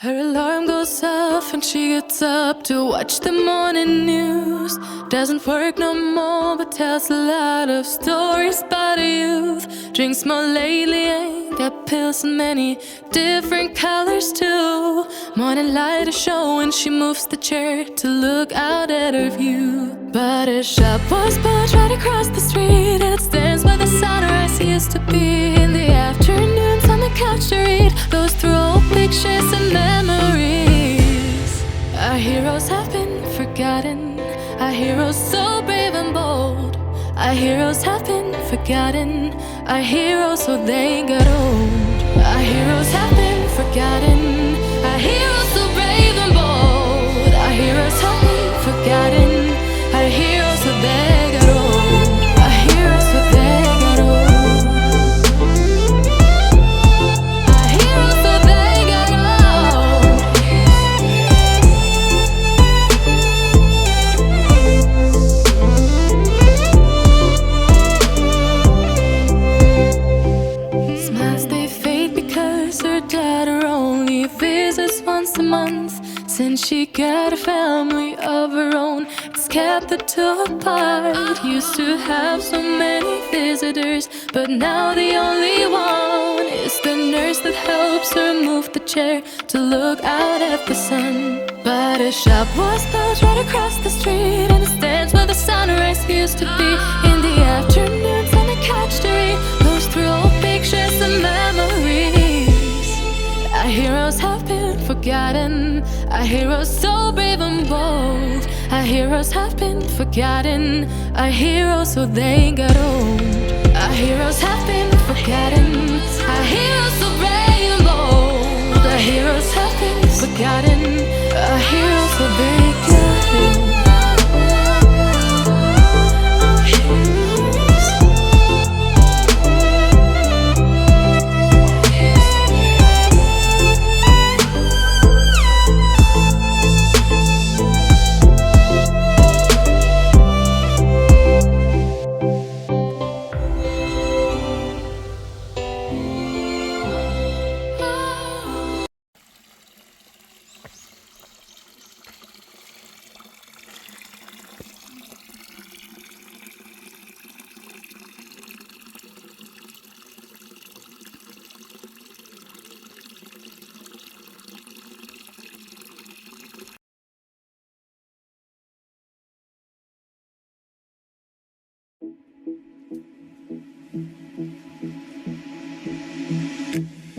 Her alarm goes off and she gets up to watch the morning news. Doesn't work no more but tells a lot of stories about her youth. Drinks more lately, ain't got pills in many different colors too. Morning light is showing, she moves the chair to look out at her view. But her shop was built right across the street, and it stands where the sunrise used to be. In the afternoons on the couch to read, goes through old pictures and memories. Our heroes have been forgotten, our heroes so brave and bold. Our heroes have been forgotten, our heroes so they got old. Our heroes have been forgotten, our heroes so brave and bold. Our heroes have been forgotten, our heroes so they got old. Our heroes so they got old. Our heroes so they got old. Smiles they fade because her daughter only visits once a month. Since she got a family of her own, it's kept the two apart. Used to have so many visitors, but now the only one is the nurse that helps her move the chair to look out at the sun. But her shop was built right across the street, and it stands where the sunrise used to be. In the afternoons on the couch to read, goes through old pictures and memories. Our heroes have been forgotten, our heroes so brave and bold. Our heroes have been forgotten, our heroes so they got old. Our heroes have been forgotten, our heroes so brave and bold. Our heroes have been forgotten, our heroes so they got old.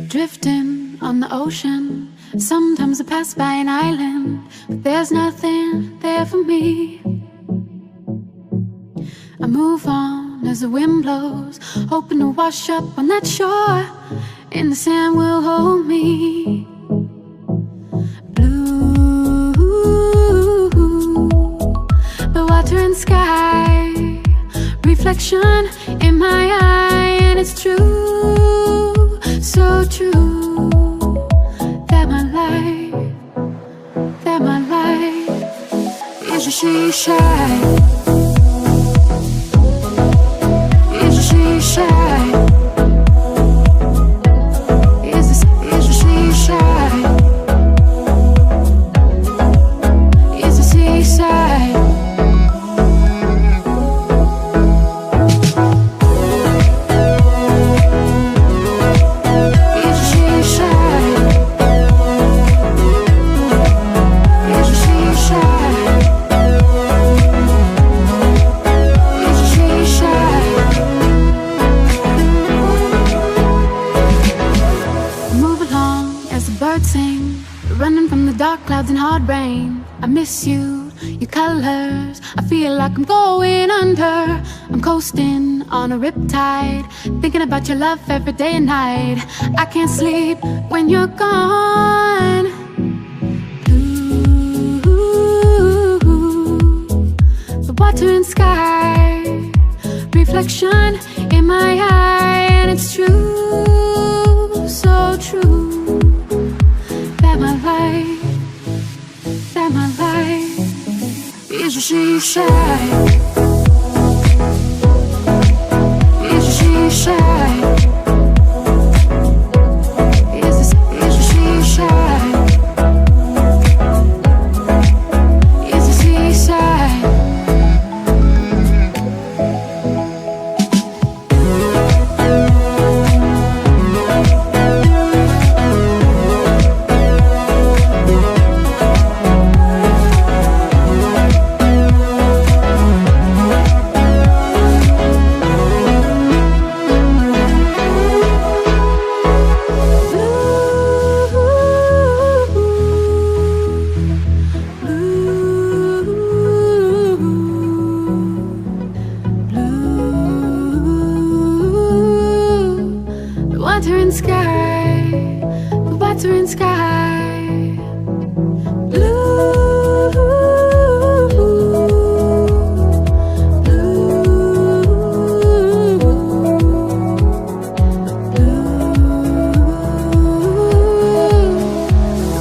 Drifting on the ocean, sometimes I pass by an island, but there's nothing there for me. I move on as the wind blows, hoping to wash up on that shore, and the sand will hold me. Blue, the water and sky, reflection in my eye, and it's true, so true, that my life is a seaside, is a seaside, is a seaside, is a seaside. Running from the dark clouds and hard rain. I miss you, your colors. I feel like I'm going under. I'm coasting on a riptide, thinking about your love every day and night. I can't sleep when you're gone. Blue, the water and sky, reflection in my eye, and it's true, so true, that my life is a seaside, is a seaside, is a seaside. water and sky. Blue,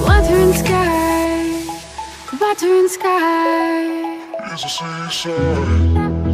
water and sky. Water and sky. It's a seaside.